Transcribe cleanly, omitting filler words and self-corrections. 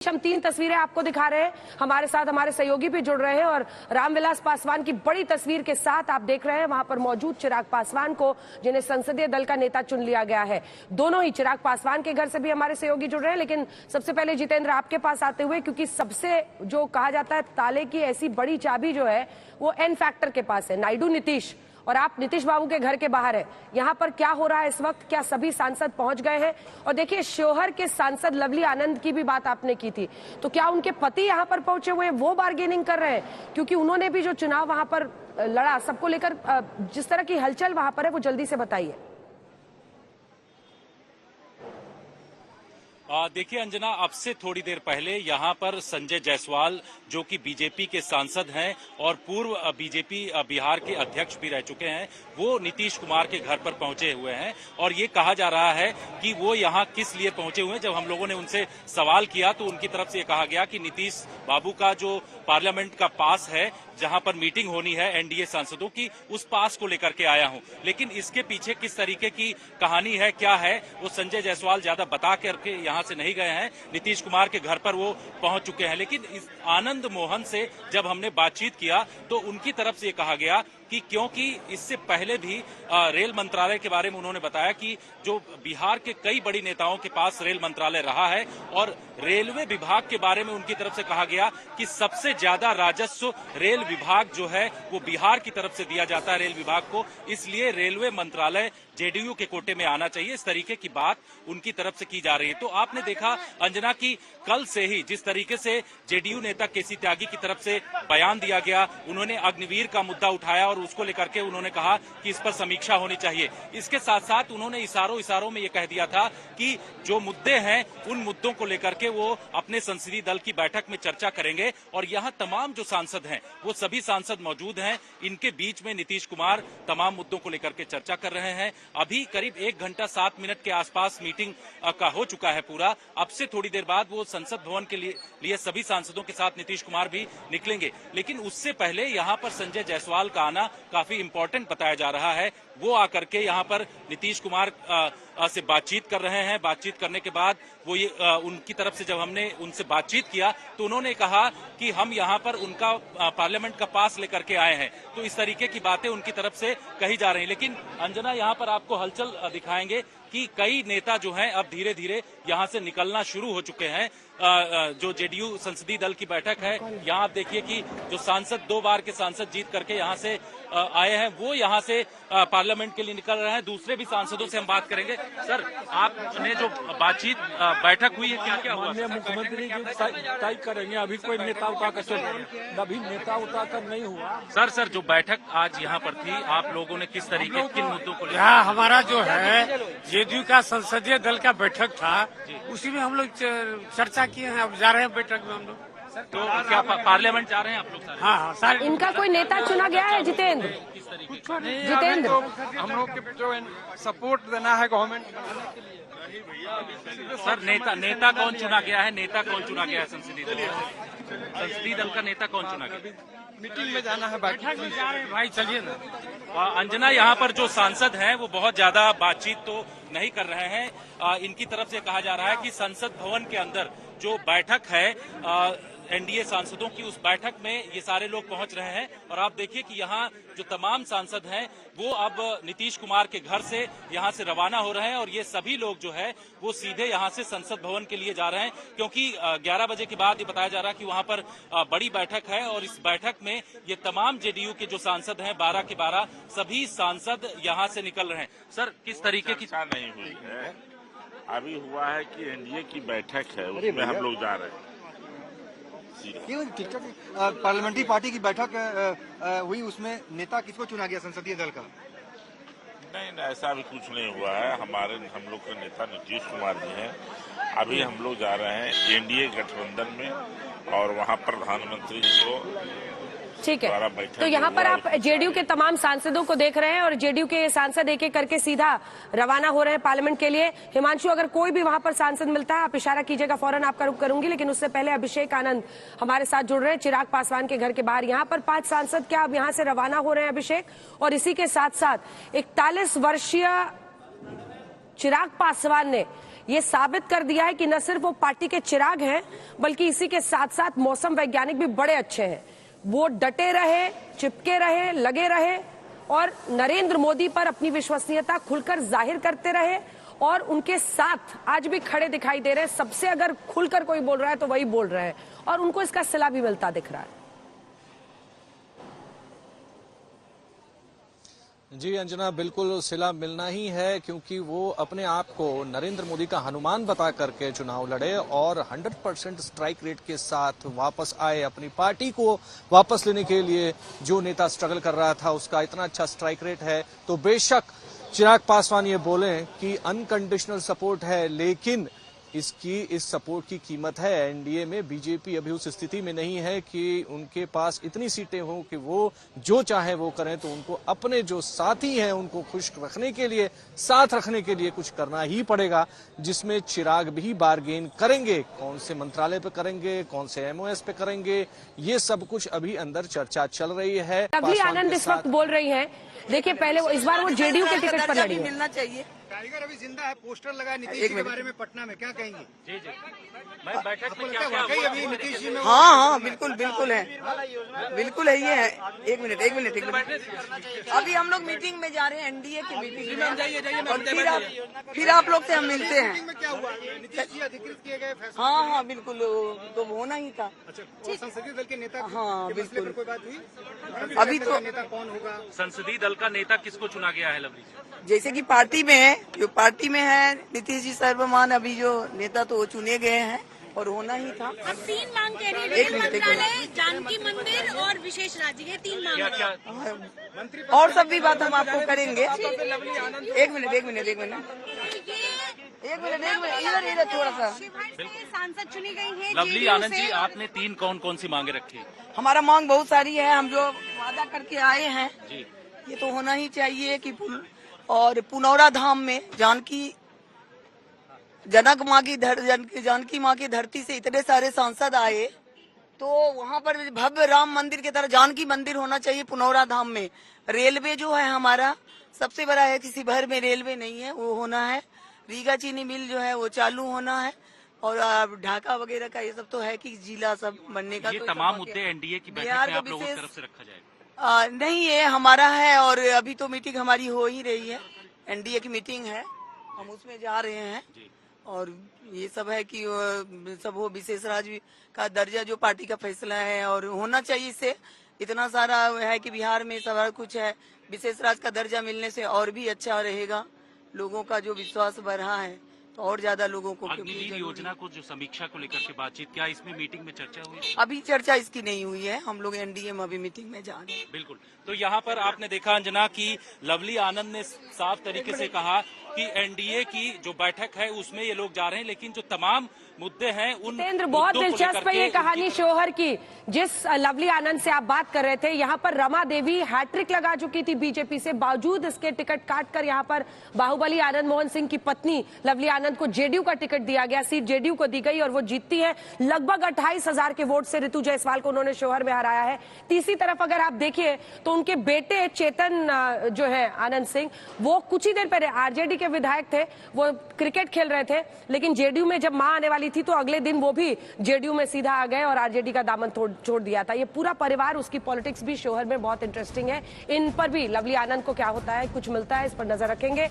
हम 3 तस्वीरें आपको दिखा रहे हैं। हमारे साथ हमारे सहयोगी भी जुड़ रहे हैं और रामविलास पासवान की बड़ी तस्वीर के साथ आप देख रहे हैं वहां पर मौजूद चिराग पासवान को, जिन्हें संसदीय दल का नेता चुन लिया गया है। दोनों ही चिराग पासवान के घर से भी हमारे सहयोगी जुड़ रहे हैं। लेकिन सबसे पहले जितेंद्र आपके पास आते हुए, क्योंकि सबसे जो कहा जाता है ताले की ऐसी बड़ी चाबी जो है वो एन फैक्टर के पास है, नायडू नीतीश, और आप नीतीश बाबू के घर के बाहर है। यहाँ पर क्या हो रहा है इस वक्त? क्या सभी सांसद पहुंच गए हैं? और देखिए, शोहर के सांसद लवली आनंद की भी बात आपने की थी, तो क्या उनके पति यहाँ पर पहुंचे हुए हैं, वो बार्गेनिंग कर रहे हैं? क्योंकि उन्होंने भी जो चुनाव वहां पर लड़ा, सबको लेकर जिस तरह की हलचल वहां पर है, वो जल्दी से बताइए। देखिए अंजना, अब से थोड़ी देर पहले यहाँ पर संजय जायसवाल, जो कि बीजेपी के सांसद हैं और पूर्व बीजेपी बिहार के अध्यक्ष भी रह चुके हैं, वो नीतीश कुमार के घर पर पहुंचे हुए हैं। और ये कहा जा रहा है कि वो यहाँ किस लिए पहुंचे हुए हैं। जब हम लोगों ने उनसे सवाल किया तो उनकी तरफ से ये कहा गया कि नीतीश बाबू का जो पार्लियामेंट का पास है, जहां पर मीटिंग होनी है एनडीए सांसदों की, उस पास को लेकर के आया हूं। लेकिन इसके पीछे किस तरीके की कहानी है, क्या है, वो संजय जायसवाल ज्यादा बता करके यहां से नहीं गए हैं। नीतीश कुमार के घर पर वो पहुंच चुके हैं। लेकिन इस आनंद मोहन से जब हमने बातचीत किया तो उनकी तरफ से ये कहा गया कि क्योंकि इससे पहले भी रेल मंत्रालय के बारे में उन्होंने बताया कि जो बिहार के कई बड़ी नेताओं के पास रेल मंत्रालय रहा है, और रेलवे विभाग के बारे में उनकी तरफ से कहा गया कि सबसे ज्यादा राजस्व रेल विभाग जो है वो बिहार की तरफ से दिया जाता है रेल विभाग को, इसलिए रेलवे मंत्रालय जेडीयू के कोटे में आना चाहिए। इस तरीके की बात उनकी तरफ से की जा रही है। तो आपने देखा अंजना की कल से ही जिस तरीके से जेडीयू नेता केसी त्यागी की तरफ से बयान दिया गया, उन्होंने अग्निवीर का मुद्दा उठाया और उसको लेकर के उन्होंने कहा कि इस पर समीक्षा होनी चाहिए। इसके साथ साथ उन्होंने इशारों में ये कह दिया था कि जो मुद्दे हैं उन मुद्दों को लेकर के वो अपने संसदीय दल की बैठक में चर्चा करेंगे। और यहाँ तमाम जो सांसद हैं वो सभी सांसद मौजूद हैं। इनके बीच में नीतीश कुमार तमाम मुद्दों को लेकर के चर्चा कर रहे हैं। अभी करीब 1 घंटा 7 मिनट के आसपास मीटिंग का हो चुका है पूरा। अब से थोड़ी देर बाद वो संसद भवन के लिए सभी सांसदों के साथ नीतीश कुमार भी निकलेंगे। लेकिन उससे पहले यहाँ पर संजय जायसवाल का आना काफी इंपॉर्टेंट बताया जा रहा है। वो आकर के यहाँ पर नीतीश कुमार से बातचीत कर रहे हैं। बातचीत करने के बाद वो ये उनकी तरफ से जब हमने उनसे बातचीत किया तो उन्होंने कहा कि हम यहाँ पर उनका पार्लियामेंट का पास लेकर के आए हैं। तो इस तरीके की बातें उनकी तरफ से कही जा रही हैं। लेकिन अंजना, यहाँ पर आपको हलचल दिखाएंगे कि कई नेता जो हैं अब धीरे धीरे यहाँ से निकलना शुरू हो चुके हैं। जो जेडीयू संसदीय दल की बैठक है, यहाँ आप देखिए कि जो सांसद 2 बार के सांसद जीत करके यहाँ से आए हैं, वो यहाँ से पार्लियामेंट के लिए निकल रहे हैं। दूसरे भी सांसदों से हम बात करेंगे। सर, आपने जो बातचीत बैठक हुई है, क्या क्या हुआ? माननीय मुख्यमंत्री जी तय करेंगे। अभी कोई नेता उठाकर अभी नेता उठाकर नहीं हुआ। सर, जो बैठक आज यहाँ पर थी, आप लोगों ने किस तरीके किन मुद्दों को लेकर? यहाँ हमारा जो है जेडीयू का संसदीय दल का बैठक था, उसी में हम लोग चर्चा किए हैं। अब जा रहे हैं बैठक में हम लोग। तो क्या पार्लियामेंट जा रहे हैं आप लोग? हाँ, सारे। इनका कोई नेता चुना गया है जितेंद्र? जितेंद्र, तो हम लोग के जो सपोर्ट देना है गवर्नमेंट सर, नेता कौन चुना गया है? नेता कौन चुना गया है संसदीय दल का नेता कौन चुना गया? मीटिंग में जाना है भाई चलिए ना। अंजना, यहाँ पर जो सांसद हैं वो बहुत ज्यादा बातचीत तो नहीं कर रहे हैं। इनकी तरफ से कहा जा रहा है कि संसद भवन के अंदर जो बैठक है एनडीए सांसदों की, उस बैठक में ये सारे लोग पहुंच रहे हैं। और आप देखिए कि यहाँ जो तमाम सांसद हैं वो अब नीतीश कुमार के घर से यहाँ से रवाना हो रहे हैं। और ये सभी लोग जो है वो सीधे यहाँ से संसद भवन के लिए जा रहे हैं, क्योंकि 11 बजे के बाद ये बताया जा रहा है कि वहाँ पर बड़ी बैठक है। और इस बैठक में ये तमाम जेडीयू के जो सांसद हैं, 12 के 12 सभी सांसद यहाँ से निकल रहे हैं। सर, किस तरीके की नहीं हुई है? अभी हुआ है कि एनडीए की बैठक है, उसमें हम लोग जा रहे हैं। पार्लियामेंट्री पार्टी की बैठक हुई, उसमें नेता किसको चुना गया संसदीय दल का? नहीं, ऐसा भी कुछ नहीं हुआ है। हम लोग के नेता नीतीश कुमार जी हैं। अभी हम लोग जा रहे हैं एनडीए गठबंधन में, और वहां प्रधानमंत्री जी को ठीक है। तो यहाँ पर आप जेडीयू के तमाम सांसदों को देख रहे हैं और जेडीयू के सांसद एक एक करके सीधा रवाना हो रहे हैं पार्लियामेंट के लिए। हिमांशु, अगर कोई भी वहां पर सांसद मिलता है आप इशारा कीजिएगा, फौरन आपका रुख करूंगी। लेकिन उससे पहले अभिषेक आनंद हमारे साथ जुड़ रहे हैं चिराग पासवान के घर के बाहर। यहाँ पर 5 सांसद क्या अब यहाँ से रवाना हो रहे हैं अभिषेक? और इसी के साथ साथ 41 वर्षीय चिराग पासवान ने ये साबित कर दिया है कि न सिर्फ वो पार्टी के चिराग हैं, बल्कि इसी के साथ साथ मौसम वैज्ञानिक भी बड़े अच्छे हैं। वो डटे रहे, चिपके रहे, लगे रहे और नरेंद्र मोदी पर अपनी विश्वसनीयता खुलकर जाहिर करते रहे और उनके साथ आज भी खड़े दिखाई दे रहे हैं। सबसे अगर खुलकर कोई बोल रहा है तो वही बोल रहे हैं और उनको इसका सिला भी मिलता दिख रहा है। जी अंजना, बिल्कुल सिला मिलना ही है, क्योंकि वो अपने आप को नरेंद्र मोदी का हनुमान बता करके चुनाव लड़े और 100% स्ट्राइक रेट के साथ वापस आए। अपनी पार्टी को वापस लेने के लिए जो नेता स्ट्रगल कर रहा था उसका इतना अच्छा स्ट्राइक रेट है, तो बेशक चिराग पासवान ये बोले कि अनकंडीशनल सपोर्ट है, लेकिन इस सपोर्ट की कीमत है। एनडीए में बीजेपी अभी उस स्थिति में नहीं है कि उनके पास इतनी सीटें हों कि वो जो चाहे वो करें, तो उनको अपने जो साथी हैं उनको खुश रखने के लिए, साथ रखने के लिए कुछ करना ही पड़ेगा, जिसमें चिराग भी बार्गेन करेंगे। कौन से मंत्रालय पे करेंगे, कौन से एमओएस पे करेंगे, ये सब कुछ अभी अंदर चर्चा चल रही है। लवली आनंद इस वक्त बोल रही हैं, देखिए पहले इस बार वो जेडीयू के टिकट पर लड़ी है। मिलना चाहिए। टाइगर अभी जिंदा है, पोस्टर लगा है नीतीश के बारे में पटना में, क्या कहेंगे? जी जी, मैं बैठक में क्या वाकई अभी नीतीश जी में हाँ बिल्कुल बिल्कुल है, बिल्कुल है, ये है। एक मिनट अभी हम लोग मीटिंग में जा रहे हैं, एनडीए की मीटिंग में, और फिर आप लोग से हम मिलते हैं। में क्या हुआ? नीतीश जी अधिकृत किए गए फैसला। हाँ बिल्कुल, तो होना ही था। अच्छा, संसदीय दल के नेता हाँ, के मसले पर बिल्कुल। कोई बात हुई? अभी तो नेता कौन होगा? संसदीय दल का नेता किसको चुना गया है लवली जी? जैसे कि पार्टी में है, जो पार्टी में है नीतीश जी सर्वमान, अभी जो नेता तो वो चुने गए हैं और होना ही था। अब 3 मांग कह रही है, एक रेल मिनट। मंत्रालय, जानकी मंदिर और विशेष राज्य, ये 3 मांग है। क्या और सब भी बात हम आपको करेंगे। एक मिनट इधर थोड़ा सा। शिवहर से सांसद चुनी गई है लवली JDU आनंद जी, से। आपने 3 कौन सी मांगे रखी? हमारा मांग बहुत सारी है, हम जो वादा करके आए हैं जी, ये तो होना ही चाहिए कि और पुनौरा धाम में जानकी माँ की धरती से इतने सारे सांसद आए, तो वहाँ पर भव्य राम मंदिर की तरह जानकी मंदिर होना चाहिए पुनौरा धाम में। रेलवे जो है हमारा सबसे बड़ा है, किसी भर में रेलवे नहीं है, वो होना है। रीगा चीनी मिल जो है वो चालू होना है, और ढाका वगैरह का ये सब तो है कि जिला सब बनने का। ये तो तमाम सब मुद्दे एनडीए की बैठक बिहार में का आप लोगों की विशेष- तरफ से रखा जाएगा? नहीं, ये हमारा है और अभी तो मीटिंग हमारी हो ही रही है, एनडीए की मीटिंग है, हम उसमें जा रहे हैं। जी। और ये सब है कि सब वो विशेष राज्य का दर्जा जो पार्टी का फैसला है और होना चाहिए। इससे इतना सारा है कि बिहार में सब कुछ है, विशेष राज्य का दर्जा मिलने से और भी अच्छा रहेगा, लोगों का जो विश्वास बढ़ा है तो और ज्यादा लोगों को। अग्निवीर योजना को जो समीक्षा को लेकर के बातचीत, क्या इसमें मीटिंग में चर्चा हुई? अभी चर्चा इसकी नहीं हुई है, हम लोग एनडीए में अभी मीटिंग में जा रहे हैं। बिल्कुल। तो यहाँ पर आपने देखा अंजना कि लवली आनंद ने साफ तरीके से कहा कि एनडीए की जो बैठक है उसमें ये लोग जा रहे हैं, लेकिन जो तमाम मुद्दे हैं उन जितेंद्र, बहुत मुद्दों को दिलचस्प लेकर है ये के कहानी उनकी- शोहर की, जिस लवली आनंद से आप बात कर रहे थे। यहाँ पर रमा देवी हैट्रिक लगा चुकी थी बीजेपी से, बावजूद इसके टिकट काटकर यहाँ पर बाहुबली आनंद मोहन सिंह की पत्नी लवली आनंद को जेडीयू का टिकट दिया गया, सीट जेडीयू को दी गई और वो जीतती है। लगभग 28,000 के वोट से ऋतु जायसवाल को उन्होंने शोहर में हराया है। तीसरी तरफ अगर आप देखिए तो उनके बेटे चेतन जो है आनंद सिंह, वो कुछ ही देर पहले आरजेडी के विधायक थे, वो क्रिकेट खेल रहे थे, लेकिन जेडीयू में जब मां आने वाली थी तो अगले दिन वो भी जेडीयू में सीधा आ गए और आरजेडी का दामन छोड़ दिया था। ये पूरा परिवार, उसकी पॉलिटिक्स भी शोहर में बहुत इंटरेस्टिंग है। इन पर भी लवली आनंद को क्या होता है, कुछ मिलता है, इस पर नजर रखेंगे।